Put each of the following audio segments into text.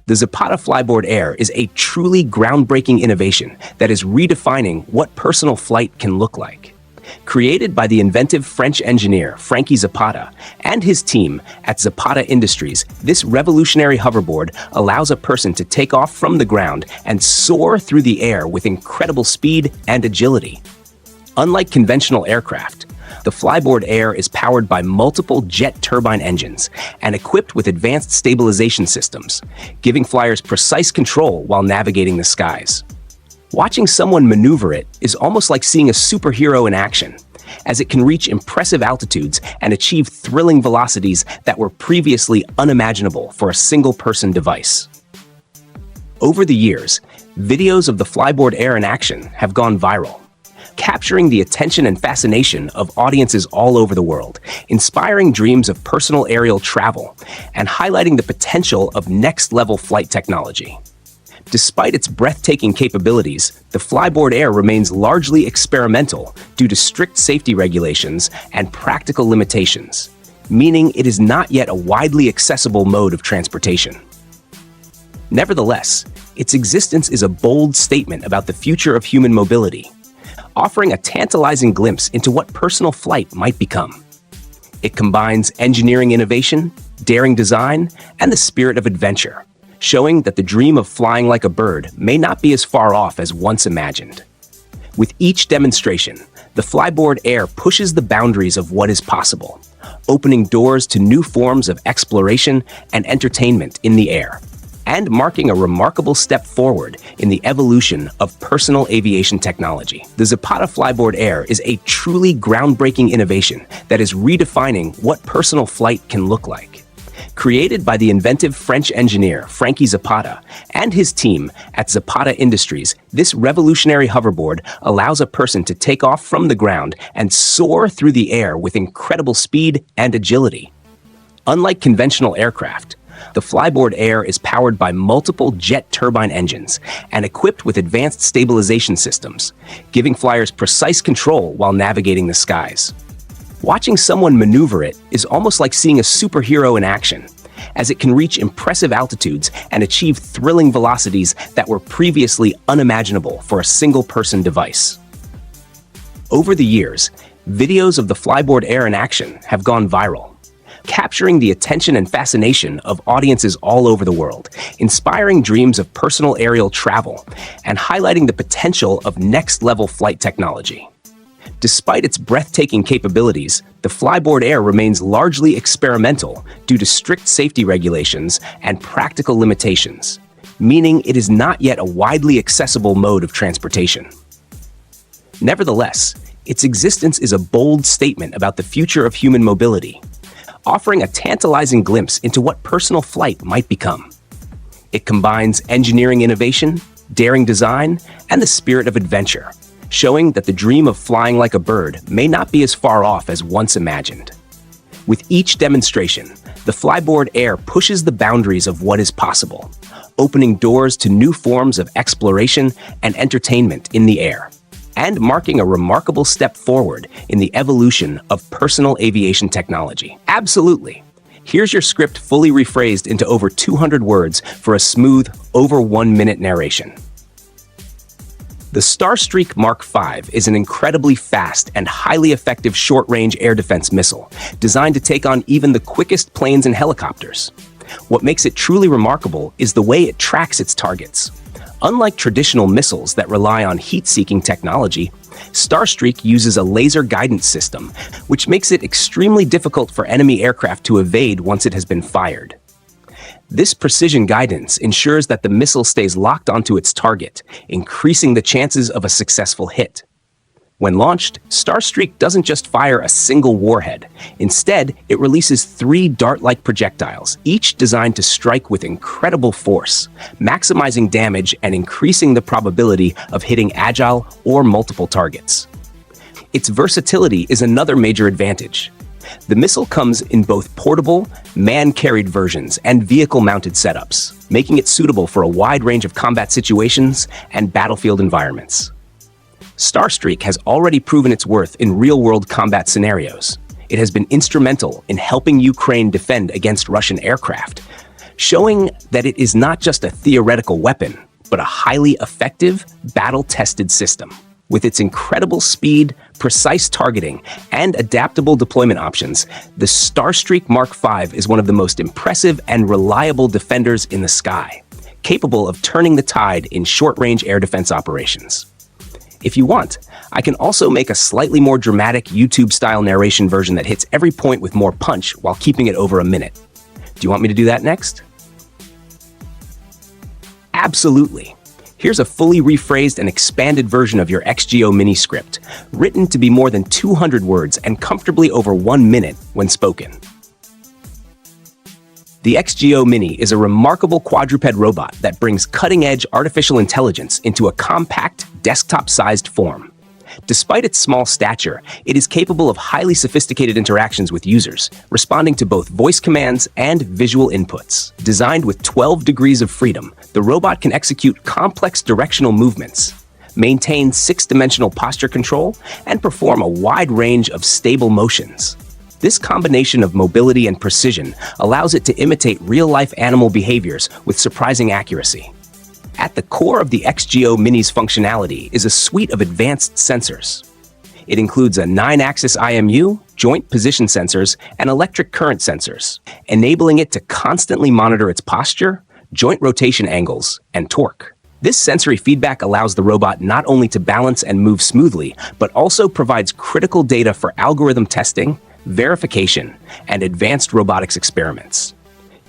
The Zapata Flyboard Air is a truly groundbreaking innovation that is redefining what personal flight can look like. Created by the inventive French engineer Frankie Zapata and his team at Zapata Industries, this revolutionary hoverboard allows a person to take off from the ground and soar through the air with incredible speed and agility. Unlike conventional aircraft, the Flyboard Air is powered by multiple jet turbine engines and equipped with advanced stabilization systems, giving flyers precise control while navigating the skies. Watching someone maneuver it is almost like seeing a superhero in action, as it can reach impressive altitudes and achieve thrilling velocities that were previously unimaginable for a single-person device. Over the years, videos of the Flyboard Air in action have gone viral, capturing the attention and fascination of audiences all over the world, inspiring dreams of personal aerial travel, and highlighting the potential of next-level flight technology. Despite its breathtaking capabilities, the Flyboard Air remains largely experimental due to strict safety regulations and practical limitations, meaning it is not yet a widely accessible mode of transportation. Nevertheless, its existence is a bold statement about the future of human mobility, offering a tantalizing glimpse into what personal flight might become. It combines engineering innovation, daring design, and the spirit of adventure, showing that the dream of flying like a bird may not be as far off as once imagined. With each demonstration, the Flyboard Air pushes the boundaries of what is possible, opening doors to new forms of exploration and entertainment in the air, and marking a remarkable step forward in the evolution of personal aviation technology. The Zapata Flyboard Air is a truly groundbreaking innovation that is redefining what personal flight can look like. Created by the inventive French engineer Frankie Zapata and his team at Zapata Industries, this revolutionary hoverboard allows a person to take off from the ground and soar through the air with incredible speed and agility. Unlike conventional aircraft, the Flyboard Air is powered by multiple jet turbine engines and equipped with advanced stabilization systems, giving flyers precise control while navigating the skies. Watching someone maneuver it is almost like seeing a superhero in action, as it can reach impressive altitudes and achieve thrilling velocities that were previously unimaginable for a single-person device. Over the years, videos of the Flyboard Air in action have gone viral, capturing the attention and fascination of audiences all over the world, inspiring dreams of personal aerial travel, and highlighting the potential of next-level flight technology. Despite its breathtaking capabilities, the Flyboard Air remains largely experimental due to strict safety regulations and practical limitations, meaning it is not yet a widely accessible mode of transportation. Nevertheless, its existence is a bold statement about the future of human mobility, offering a tantalizing glimpse into what personal flight might become. It combines engineering innovation, daring design, and the spirit of adventure, showing that the dream of flying like a bird may not be as far off as once imagined. With each demonstration, the Flyboard Air pushes the boundaries of what is possible, opening doors to new forms of exploration and entertainment in the air, and marking a remarkable step forward in the evolution of personal aviation technology. Absolutely. Here's your script fully rephrased into over 200 words for a smooth, over 1-minute narration. The Starstreak Mark V is an incredibly fast and highly effective short-range air defense missile designed to take on even the quickest planes and helicopters. What makes it truly remarkable is the way it tracks its targets. Unlike traditional missiles that rely on heat-seeking technology, Starstreak uses a laser guidance system, which makes it extremely difficult for enemy aircraft to evade once it has been fired. This precision guidance ensures that the missile stays locked onto its target, increasing the chances of a successful hit. When launched, Starstreak doesn't just fire a single warhead. Instead, it releases 3 dart-like projectiles, each designed to strike with incredible force, maximizing damage and increasing the probability of hitting agile or multiple targets. Its versatility is another major advantage. The missile comes in both portable, man-carried versions and vehicle-mounted setups, making it suitable for a wide range of combat situations and battlefield environments. Starstreak has already proven its worth in real-world combat scenarios. It has been instrumental in helping Ukraine defend against Russian aircraft, showing that it is not just a theoretical weapon, but a highly effective, battle-tested system. With its incredible speed, precise targeting, and adaptable deployment options, the Starstreak Mark V is one of the most impressive and reliable defenders in the sky, capable of turning the tide in short-range air defense operations. If you want, I can also make a slightly more dramatic YouTube-style narration version that hits every point with more punch while keeping it over a minute. Do you want me to do that next? Absolutely. Here's a fully rephrased and expanded version of your XGO mini script, written to be more than 200 words and comfortably over 1 minute when spoken. The XGO Mini is a remarkable quadruped robot that brings cutting-edge artificial intelligence into a compact, desktop-sized form. Despite its small stature, it is capable of highly sophisticated interactions with users, responding to both voice commands and visual inputs. Designed with 12 degrees of freedom, the robot can execute complex directional movements, maintain 6-dimensional posture control, and perform a wide range of stable motions. This combination of mobility and precision allows it to imitate real-life animal behaviors with surprising accuracy. At the core of the XGO Mini's functionality is a suite of advanced sensors. It includes a 9-axis IMU, joint position sensors, and electric current sensors, enabling it to constantly monitor its posture, joint rotation angles, and torque. This sensory feedback allows the robot not only to balance and move smoothly, but also provides critical data for algorithm testing, verification, and advanced robotics experiments.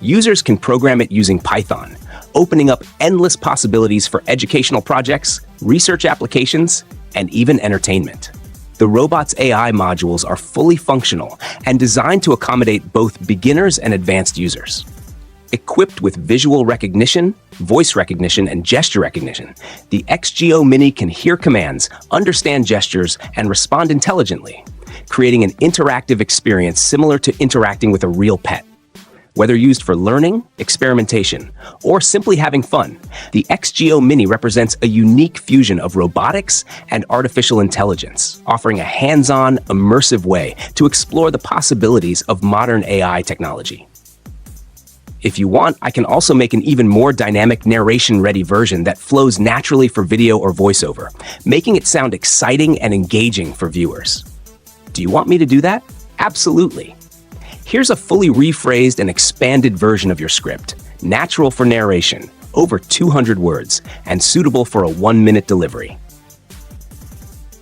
Users can program it using Python, opening up endless possibilities for educational projects, research applications, and even entertainment. The robot's AI modules are fully functional and designed to accommodate both beginners and advanced users. Equipped with visual recognition, voice recognition, and gesture recognition, the XGO Mini can hear commands, understand gestures, and respond intelligently, creating an interactive experience similar to interacting with a real pet. Whether used for learning, experimentation, or simply having fun, the XGO Mini represents a unique fusion of robotics and artificial intelligence, offering a hands-on, immersive way to explore the possibilities of modern AI technology. If you want, I can also make an even more dynamic narration-ready version that flows naturally for video or voiceover, making it sound exciting and engaging for viewers. Do you want me to do that? Absolutely. Here's a fully rephrased and expanded version of your script, natural for narration, over 200 words, and suitable for a 1-minute delivery.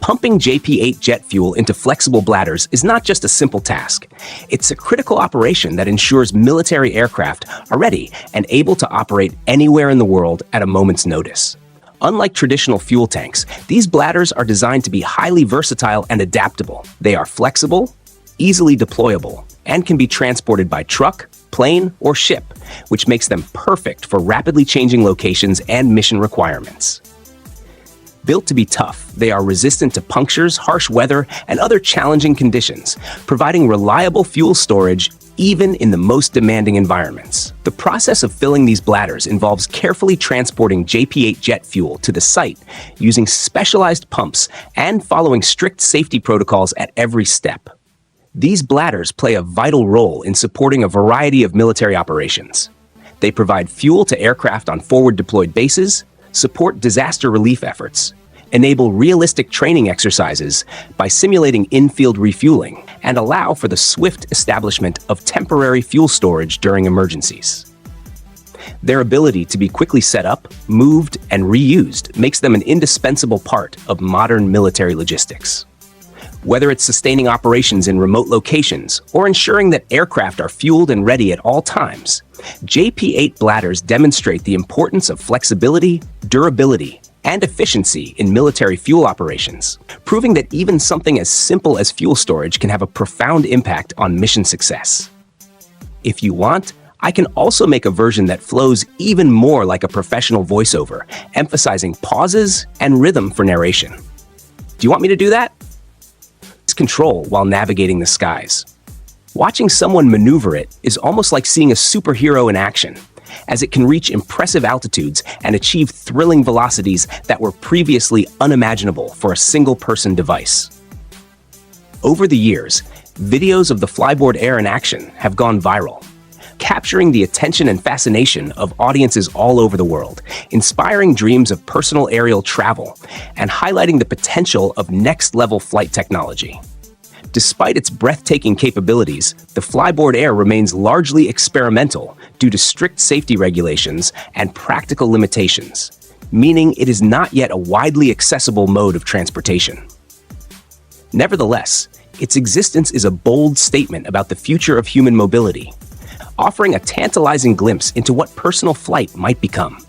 Pumping JP-8 jet fuel into flexible bladders is not just a simple task. It's a critical operation that ensures military aircraft are ready and able to operate anywhere in the world at a moment's notice. Unlike traditional fuel tanks, these bladders are designed to be highly versatile and adaptable. They are flexible, easily deployable, and can be transported by truck, plane, or ship, which makes them perfect for rapidly changing locations and mission requirements. Built to be tough, they are resistant to punctures, harsh weather, and other challenging conditions, providing reliable fuel storage even in the most demanding environments. The process of filling these bladders involves carefully transporting JP-8 jet fuel to the site using specialized pumps and following strict safety protocols at every step. These bladders play a vital role in supporting a variety of military operations. They provide fuel to aircraft on forward-deployed bases, support disaster relief efforts, enable realistic training exercises by simulating in-field refueling, and allow for the swift establishment of temporary fuel storage during emergencies. Their ability to be quickly set up, moved, and reused makes them an indispensable part of modern military logistics. Whether it's sustaining operations in remote locations or ensuring that aircraft are fueled and ready at all times, JP-8 bladders demonstrate the importance of flexibility, durability, and efficiency in military fuel operations, proving that even something as simple as fuel storage can have a profound impact on mission success. If you want, I can also make a version that flows even more like a professional voiceover, emphasizing pauses and rhythm for narration. Do you want me to do that? Control while navigating the skies. Watching someone maneuver it is almost like seeing a superhero in action, as it can reach impressive altitudes and achieve thrilling velocities that were previously unimaginable for a single-person device. Over the years, videos of the Flyboard Air in action have gone viral. capturing the attention and fascination of audiences all over the world, inspiring dreams of personal aerial travel, and highlighting the potential of next-level flight technology. Despite its breathtaking capabilities, the Flyboard Air remains largely experimental due to strict safety regulations and practical limitations, meaning it is not yet a widely accessible mode of transportation. Nevertheless, its existence is a bold statement about the future of human mobility, offering a tantalizing glimpse into what personal flight might become.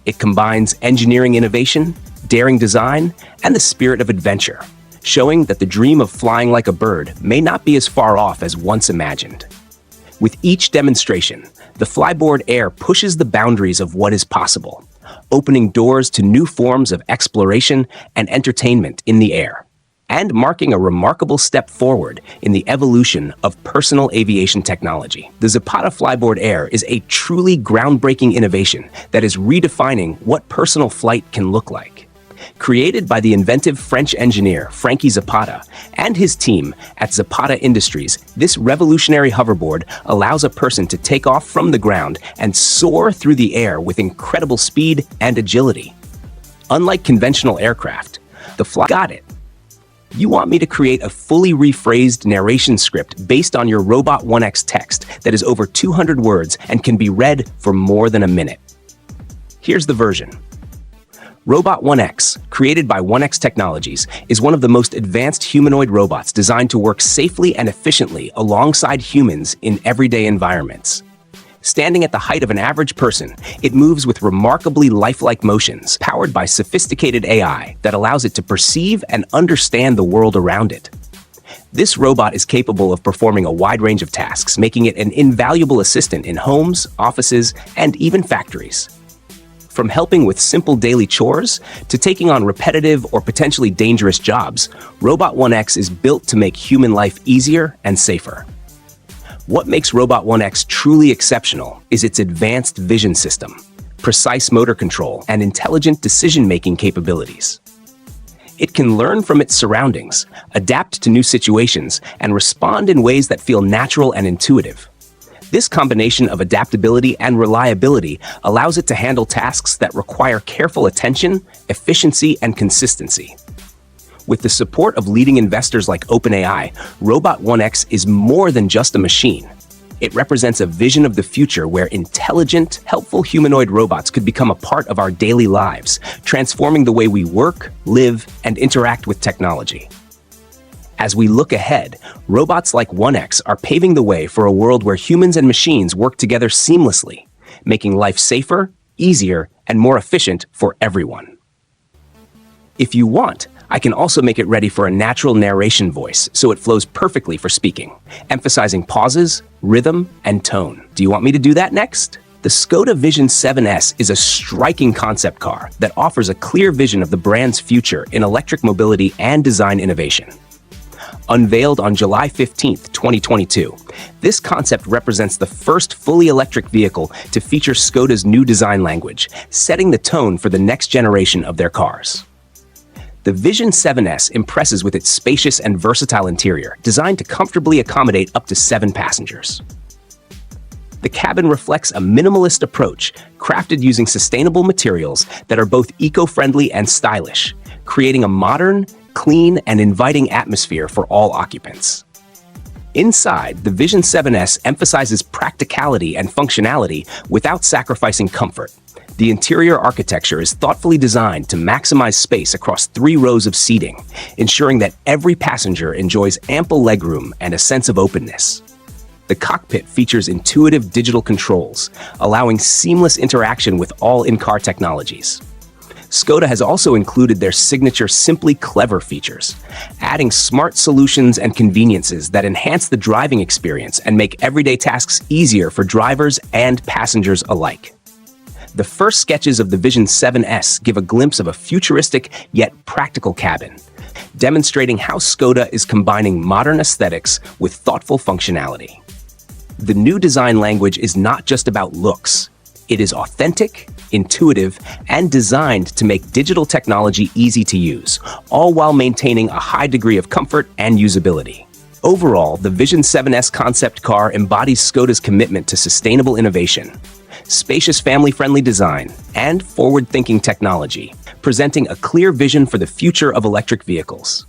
It combines engineering innovation, daring design, and the spirit of adventure, showing that the dream of flying like a bird may not be as far off as once imagined. With each demonstration, the Flyboard Air pushes the boundaries of what is possible, opening doors to new forms of exploration and entertainment in the air, and marking a remarkable step forward in the evolution of personal aviation technology. The Zapata Flyboard Air is a truly groundbreaking innovation that is redefining what personal flight can look like. Created by the inventive French engineer Frankie Zapata and his team at Zapata Industries, this revolutionary hoverboard allows a person to take off from the ground and soar through the air with incredible speed and agility. Unlike conventional aircraft, the Fly got it. You want me to create a fully rephrased narration script based on your Robot 1X text that is over 200 words and can be read for more than a minute. Here's the version. Robot 1X, created by 1X Technologies, is one of the most advanced humanoid robots designed to work safely and efficiently alongside humans in everyday environments. Standing at the height of an average person, it moves with remarkably lifelike motions, powered by sophisticated AI that allows it to perceive and understand the world around it. This robot is capable of performing a wide range of tasks, making it an invaluable assistant in homes, offices, and even factories. From helping with simple daily chores to taking on repetitive or potentially dangerous jobs, Robot 1X is built to make human life easier and safer. What makes Robot 1X truly exceptional is its advanced vision system, precise motor control, and intelligent decision-making capabilities. It can learn from its surroundings, adapt to new situations, and respond in ways that feel natural and intuitive. This combination of adaptability and reliability allows it to handle tasks that require careful attention, efficiency, and consistency. With the support of leading investors like OpenAI, Robot 1X is more than just a machine. It represents a vision of the future where intelligent, helpful humanoid robots could become a part of our daily lives, transforming the way we work, live, and interact with technology. As we look ahead, robots like 1X are paving the way for a world where humans and machines work together seamlessly, making life safer, easier, and more efficient for everyone. If you want, I can also make it ready for a natural narration voice so it flows perfectly for speaking, emphasizing pauses, rhythm, and tone. Do you want me to do that next? The Škoda Vision 7S is a striking concept car that offers a clear vision of the brand's future in electric mobility and design innovation. Unveiled on July 15, 2022, this concept represents the first fully electric vehicle to feature Škoda's new design language, setting the tone for the next generation of their cars. The Vision 7S impresses with its spacious and versatile interior, designed to comfortably accommodate up to 7 passengers. The cabin reflects a minimalist approach, crafted using sustainable materials that are both eco-friendly and stylish, creating a modern, clean, and inviting atmosphere for all occupants. Inside, the Vision 7S emphasizes practicality and functionality without sacrificing comfort. The interior architecture is thoughtfully designed to maximize space across 3 rows of seating, ensuring that every passenger enjoys ample legroom and a sense of openness. The cockpit features intuitive digital controls, allowing seamless interaction with all in-car technologies. Škoda has also included their signature Simply Clever features, adding smart solutions and conveniences that enhance the driving experience and make everyday tasks easier for drivers and passengers alike. The first sketches of the Vision 7S give a glimpse of a futuristic yet practical cabin, demonstrating how Škoda is combining modern aesthetics with thoughtful functionality. The new design language is not just about looks. It is authentic, intuitive, and designed to make digital technology easy to use, all while maintaining a high degree of comfort and usability. Overall, the Vision 7S concept car embodies Škoda's commitment to sustainable innovation, spacious family-friendly design, and forward-thinking technology, presenting a clear vision for the future of electric vehicles.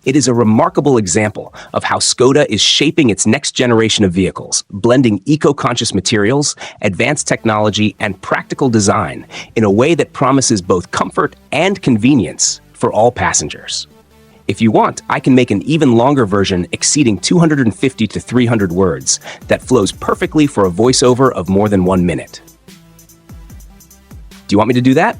It is a remarkable example of how Škoda is shaping its next generation of vehicles, blending eco-conscious materials, advanced technology, and practical design in a way that promises both comfort and convenience for all passengers. If you want, I can make an even longer version exceeding 250 to 300 words that flows perfectly for a voiceover of more than 1 minute. Do you want me to do that?